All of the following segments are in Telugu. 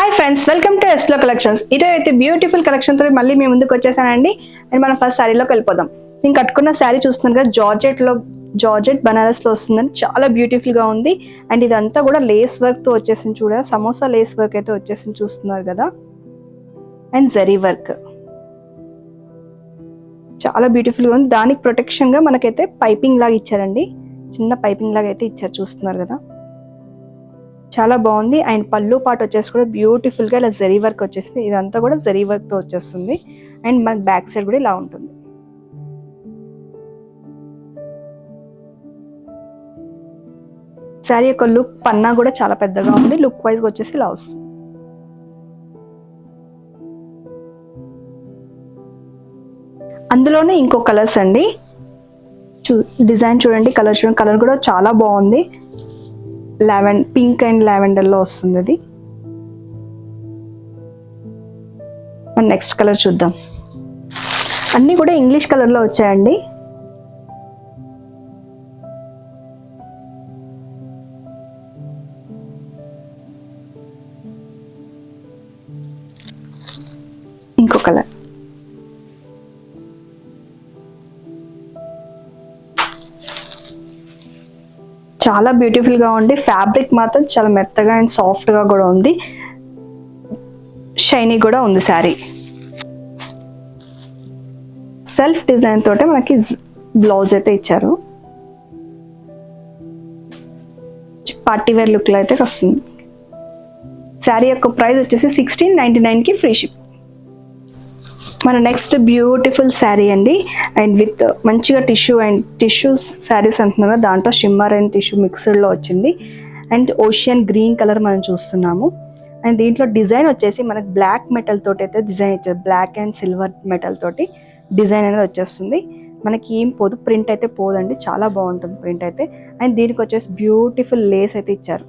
హాయ్ ఫ్రెండ్స్, వెల్కమ్ టు ఎస్లో కలెక్షన్స్. ఇదైతే బ్యూటిఫుల్ కలెక్షన్ తో మళ్ళీ మీ ముందుకు వచ్చేసానండి. అండ్ మనం ఫస్ట్ శారీలోకి వెళ్ళిపోదాం. నేను కట్టుకున్న శారీ చూస్తున్నాను కదా, జార్జెట్ బనారస్ లో వస్తుందని చాలా బ్యూటిఫుల్ గా ఉంది. అండ్ ఇదంతా కూడా లేస్ వర్క్ తో వచ్చేసింది. చూడండి, సమోసా లేస్ వర్క్ అయితే వచ్చేసింది, చూస్తున్నారు కదా. అండ్ జరీ వర్క్ చాలా బ్యూటిఫుల్ గా ఉంది. దానికి ప్రొటెక్షన్ గా మనకైతే పైపింగ్ లాగా ఇచ్చారండి, చిన్న పైపింగ్ లాగా అయితే ఇచ్చారు, చూస్తున్నారు కదా. చాలా బాగుంది. అండ్ పళ్ళు పాటు వచ్చేసి కూడా బ్యూటిఫుల్ గా ఇలా జరీ వర్క్ వచ్చేసింది. ఇదంతా కూడా జరీ వర్క్ తో వచ్చేస్తుంది. అండ్ మనకి బ్యాక్ సైడ్ కూడా ఇలా ఉంటుంది. శారీ యొక్క లుక్ పన్నా కూడా చాలా పెద్దగా ఉంది. లుక్ వైజ్ వచ్చేసి ఇలా వస్తుంది. అందులోనే ఇంకో కలర్స్ అండి, డిజైన్ చూడండి, కలర్ చూడండి, కలర్ కూడా చాలా బాగుంది. పింక్ అండ్ లావెండర్ లో వస్తుంది అది. నెక్స్ట్ కలర్ చూద్దాం. అన్ని కూడా ఇంగ్లీష్ కలర్ లో వచ్చాయండి. ఇంకో కలర్ చాలా బ్యూటిఫుల్ గా ఉంది. ఫ్యాబ్రిక్ మాత్రం చాలా మెత్తగా అండ్ సాఫ్ట్ గా కూడా ఉంది. షైనీ కూడా ఉంది శారీ. సెల్ఫ్ డిజైన్ తోటే మనకి బ్లౌజ్ అయితే ఇచ్చారు. పార్టీ వేర్ లుక్ లో అయితే వస్తుంది. శారీ యొక్క ప్రైస్ వచ్చేసి 1699 కి ఫ్రీ షిప్. మన నెక్స్ట్ బ్యూటిఫుల్ శారీ అండి. అండ్ విత్ మంచిగా టిష్యూస్ శారీస్ అంటున్నారు, దాంట్లో షిమ్మర్ అండ్ టిష్యూ మిక్స్డ్ లో వచ్చింది. అండ్ ఓషియన్ గ్రీన్ కలర్ మనం చూస్తున్నాము. అండ్ దీంట్లో డిజైన్ వచ్చేసి మనకి బ్లాక్ మెటల్ తోటి అయితే డిజైన్ ఇచ్చారు. బ్లాక్ అండ్ సిల్వర్ మెటల్ తోటి డిజైన్ అనేది వచ్చేస్తుంది. మనకి ఏం పోదు, ప్రింట్ అయితే పోదండి, చాలా బాగుంటుంది ప్రింట్ అయితే. అండ్ దీనికి వచ్చేసి బ్యూటిఫుల్ లేస్ అయితే ఇచ్చారు.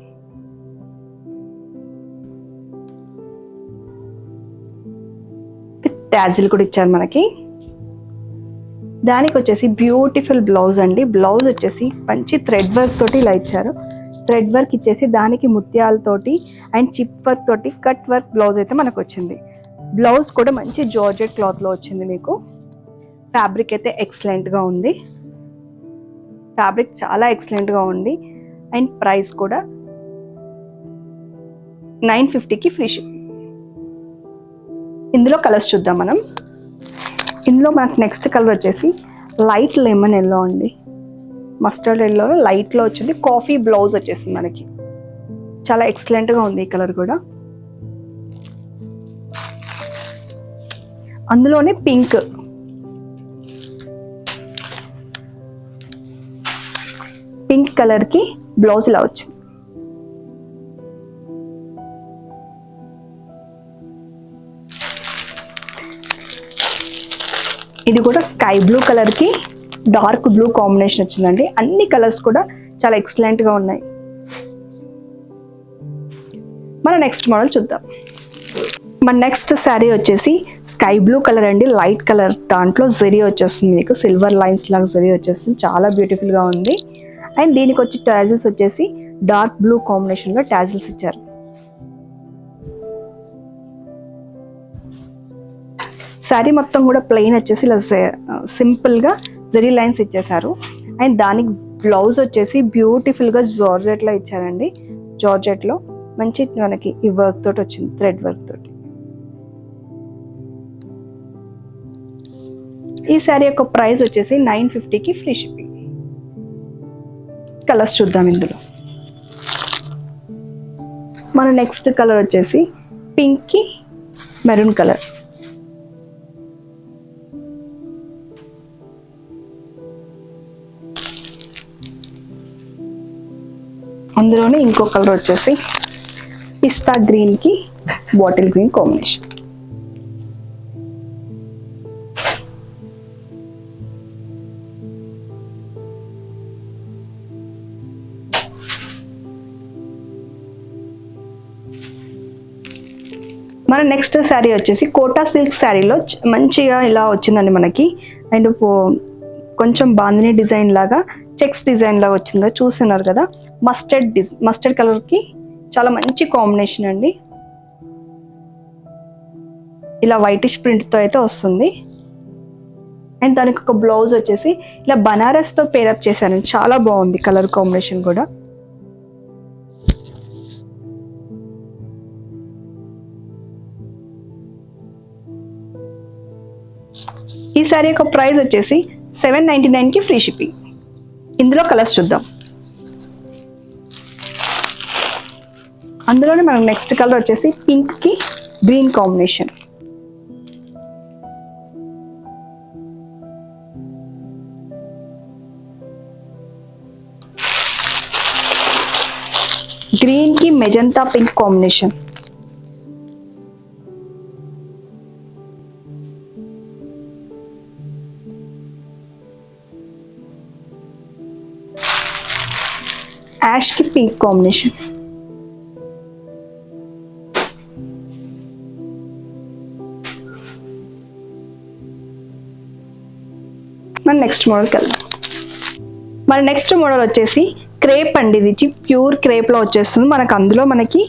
టాజిల్ కూడా ఇచ్చారు మనకి. దానికి వచ్చేసి బ్యూటిఫుల్ బ్లౌజ్ అండి. బ్లౌజ్ వచ్చేసి మంచి థ్రెడ్ వర్క్ తోటి ఇలా ఇచ్చారు. థ్రెడ్ వర్క్ ఇచ్చేసి దానికి ముత్యాలతోటి అండ్ చిప్ వర్క్ తోటి కట్ వర్క్ బ్లౌజ్ అయితే మనకు వచ్చింది. బ్లౌజ్ కూడా మంచి జార్జెట్ క్లాత్ లో వచ్చింది మీకు. ఫ్యాబ్రిక్ అయితే ఎక్సలెంట్ గా ఉంది. ఫ్యాబ్రిక్ చాలా ఎక్సలెంట్ గా ఉంది. అండ్ ప్రైస్ కూడా 950 కి ఫ్రీ షిప్. ఇందులో కలర్స్ చూద్దాం మనం. ఇందులో మనకు నెక్స్ట్ కలర్ వచ్చేసి లైట్ లెమన్ ఎల్లో అండి. మస్టర్డ్ ఎల్లో లైట్ లో వచ్చింది. కాఫీ బ్లౌజ్ వచ్చేసింది మనకి. చాలా ఎక్సలెంట్ గా ఉంది ఈ కలర్ కూడా. అందులోనే పింక్ కలర్ కి బ్లౌజ్ ఇలా వచ్చింది. ఇది కూడా స్కై బ్లూ కలర్ కి డార్క్ బ్లూ కాంబినేషన్ వచ్చిందండి. అన్ని కలర్స్ కూడా చాలా ఎక్సలెంట్ గా ఉన్నాయి. మన నెక్స్ట్ మోడల్ చూద్దాం. మన నెక్స్ట్ శారీ వచ్చేసి స్కై బ్లూ కలర్ అండి, లైట్ కలర్. దాంట్లో జరీ వచ్చేస్తుంది మీకు, సిల్వర్ లైన్స్ లాగా జరీ వచ్చేస్తుంది. చాలా బ్యూటిఫుల్ గా ఉంది. అండ్ దీనికి వచ్చి టాజిల్స్ వచ్చేసి డార్క్ బ్లూ కాంబినేషన్ లో టాజిల్స్ ఇచ్చారు. శారీ మొత్తం కూడా ప్లెయిన్ వచ్చేసి ఇలా సింపుల్ గా జరీ లైన్స్ ఇచ్చేసారు. అండ్ దానికి బ్లౌజ్ వచ్చేసి బ్యూటిఫుల్ గా జార్జెట్ లో ఇచ్చారండి. జార్జెట్ లో మంచి మనకి ఈ వర్క్ తోటి వచ్చింది, థ్రెడ్ వర్క్ తోటి. ఈ శారీ యొక్క ప్రైస్ వచ్చేసి 950 కి ఫ్రీ షిప్పింగ్. కలర్స్ చూద్దాం. ఇందులో మన నెక్స్ట్ కలర్ వచ్చేసి పింక్ కి మెరూన్ కలర్. అందులోనే ఇంకో కలర్ వచ్చేసి పిస్తా గ్రీన్ కి బాటిల్ గ్రీన్ కాంబినేషన్. మన నెక్స్ట్ శారీ వచ్చేసి కోటా సిల్క్ శారీలో మంచిగా ఇలా వచ్చిందండి మనకి. అండ్ కొంచెం బాందిని డిజైన్ లాగా చెక్స్ డిజైన్ లాగా వచ్చిందో చూస్తున్నారు కదా. మస్టర్డ్ కలర్ కి చాలా మంచి కాంబినేషన్ అండి. ఇలా వైటిష్ ప్రింట్తో అయితే వస్తుంది. అండ్ దానికి ఒక బ్లౌజ్ వచ్చేసి ఇలా బనారస్తో పేరప్ చేశాను, చాలా బాగుంది కలర్ కాంబినేషన్ కూడా. ఈ సారీ యొక్క ప్రైస్ వచ్చేసి 799కి ఫ్రీ షిప్పింగ్. ఇందులో కలర్స్ చూద్దాం. అందులోనే మనకు నెక్స్ట్ కలర్ వచ్చేసి పింక్కి గ్రీన్ కాంబినేషన్. గ్రీన్కి magenta pink combination. Yaskhi pink combination. మన నెక్స్ట్ మోడల్కి వెళ్దాం. మన నెక్స్ట్ మోడల్ వచ్చేసి క్రేప్ అండి. ఇది ప్యూర్ క్రేప్లో వచ్చేస్తుంది మనకు. అందులో మనకి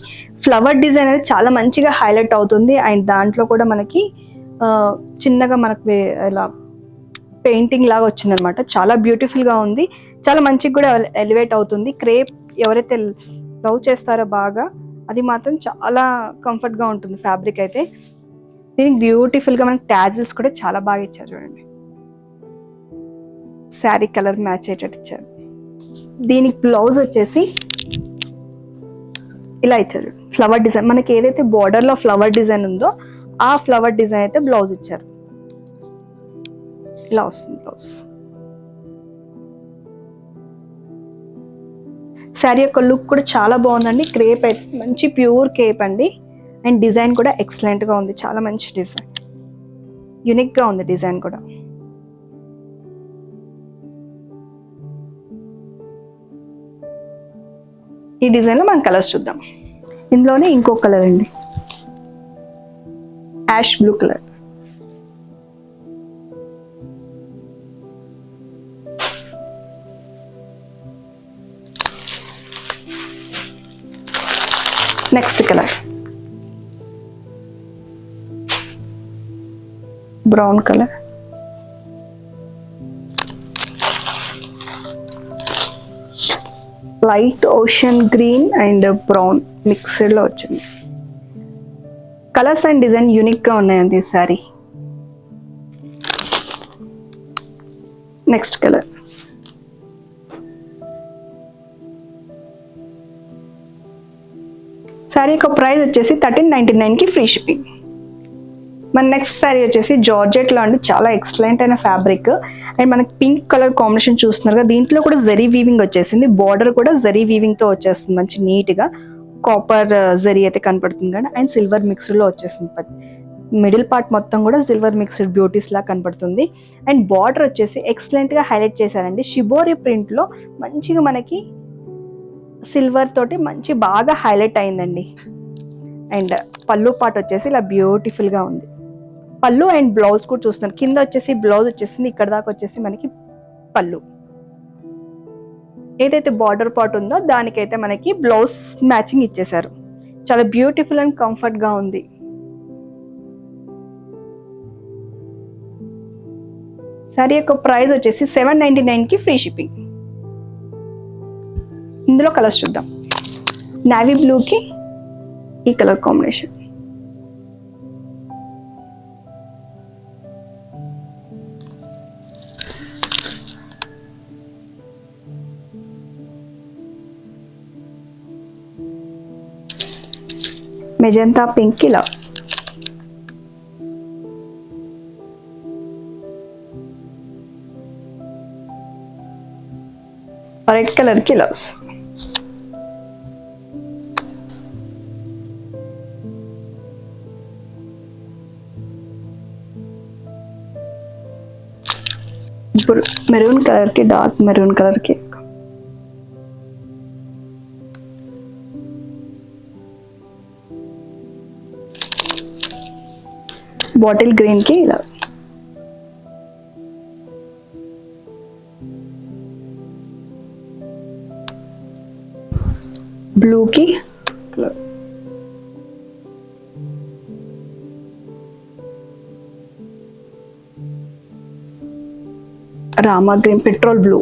ఫ్లవర్ డిజైన్ అనేది చాలా మంచిగా హైలైట్ అవుతుంది. అండ్ దాంట్లో కూడా మనకి చిన్నగా మనకు ఇలా పెయింటింగ్ లాగా వచ్చిందనమాట. చాలా బ్యూటిఫుల్గా ఉంది, చాలా మంచిగా కూడా ఎలివేట్ అవుతుంది. క్రేప్ ఎవరైతే లవ్ చేస్తారో బాగా, అది మాత్రం చాలా కంఫర్ట్గా ఉంటుంది ఫ్యాబ్రిక్ అయితే. దీనికి బ్యూటిఫుల్గా మనకి ట్యాజిల్స్ కూడా చాలా బాగా ఇచ్చారు చూడండి. శారీ కలర్ మ్యాచ్ అయ్యేటట్టు ఇచ్చారు. దీనికి బ్లౌజ్ వచ్చేసి ఇలా ఇచ్చారు, ఫ్లవర్ డిజైన్. మనకి ఏదైతే బోర్డర్లో ఫ్లవర్ డిజైన్ ఉందో ఆ ఫ్లవర్ డిజైన్ అయితే బ్లౌజ్ ఇచ్చారు. ఇలా వస్తుంది బ్లౌజ్. శారీ యొక్క లుక్ కూడా చాలా బాగుందండి. క్రేప్ అయితే మంచి ప్యూర్ క్రేప్ అండి. అండ్ డిజైన్ కూడా ఎక్సలెంట్గా ఉంది, చాలా మంచి డిజైన్, యూనిక్గా ఉంది డిజైన్ కూడా. ఈ డిజైన్లో మనం కలర్స్ చూద్దాం. ఇందులోనే ఇంకో కలర్ అండి, ash blue colour. Next colour brown colour. Light ocean green and brown మిక్స్డ్లో వచ్చింది. కలర్స్ అండ్ డిజైన్ యూనిక్గా ఉన్నాయండి ఈ సారీ. నెక్స్ట్ కలర్ సారీ యొక్క ప్రైస్ వచ్చేసి 1399కి ఫ్రీ షిప్పింగ్. మన నెక్స్ట్ సారీ వచ్చేసి జార్జెట్లో అండి, చాలా ఎక్సలెంట్ అయిన ఫ్యాబ్రిక్. అండ్ మనకి పింక్ కలర్ కాంబినేషన్ చూస్తున్నారు కదా, దీంట్లో కూడా జరీ వీవింగ్ వచ్చేసింది. బార్డర్ కూడా జరీ వీవింగ్తో వచ్చేస్తుంది మంచి నీట్గా. కాపర్ జరీ అయితే కనపడుతుంది కదా, అండ్ సిల్వర్ మిక్స్డ్లో వచ్చేస్తుంది. మిడిల్ పార్ట్ మొత్తం కూడా సిల్వర్ మిక్స్డ్ బ్యూటీస్ లా కనపడుతుంది. అండ్ బార్డర్ వచ్చేసి ఎక్సలెంట్గా హైలైట్ చేశారండి. షిబోరి ప్రింట్లో మంచిగా మనకి సిల్వర్ తోటి మంచి బాగా హైలైట్ అయిందండి. అండ్ పళ్ళు పార్ట్ వచ్చేసి ఇలా బ్యూటిఫుల్గా ఉంది. పళ్ళు అండ్ బ్లౌజ్ కూడా చూస్తున్నారు. కింద వచ్చేసి బ్లౌజ్ వచ్చేసింది, ఇక్కడ దాకా వచ్చేసి మనకి పళ్ళు. ఏదైతే బార్డర్ పార్ట్ ఉందో దానికైతే మనకి బ్లౌజ్ మ్యాచింగ్ ఇచ్చేసారు. చాలా బ్యూటిఫుల్ అండ్ కంఫర్ట్గా ఉంది. సారీ యొక్క ప్రైస్ వచ్చేసి 799కి ఫ్రీ షిప్పింగ్. ఇందులో కలర్స్ చూద్దాం. నావీ బ్లూకి ఈ కలర్ కాంబినేషన్. మెజంతా పింక్ కి లవ్స్. రెడ్ కలర్ కి లవ్స్. మెరూన్ కలర్ కి డార్క్ మెరూన్ కలర్ కి బాటిల్ గ్రీన్ కి ఇలా బ్లూ కి రామా గ్రీన్, పెట్రోల్ బ్లూ.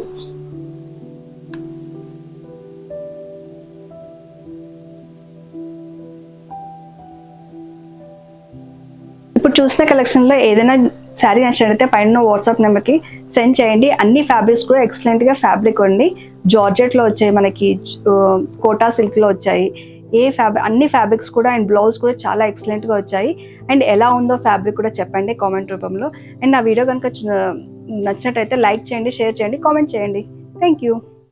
ఇప్పుడు చూసిన కలెక్షన్లో ఏదైనా శారీ నచ్చినట్లయితే పైన వాట్సాప్ నెంబర్కి సెండ్ చేయండి. అన్ని ఫ్యాబ్రిక్స్ కూడా ఎక్సలెంట్గా ఫ్యాబ్రిక్ ఉంది. జార్జెట్లో వచ్చాయి, మనకి కోటా సిల్క్లో వచ్చాయి. అన్ని ఫ్యాబ్రిక్స్ కూడా అండ్ బ్లౌజ్ కూడా చాలా ఎక్సలెంట్గా వచ్చాయి. అండ్ ఎలా ఉందో ఫ్యాబ్రిక్ కూడా చెప్పండి కామెంట్ రూపంలో. అండ్ నా వీడియో కనుక నచ్చినట్టయితే లైక్ చేయండి, షేర్ చేయండి, కామెంట్ చేయండి. Thank you.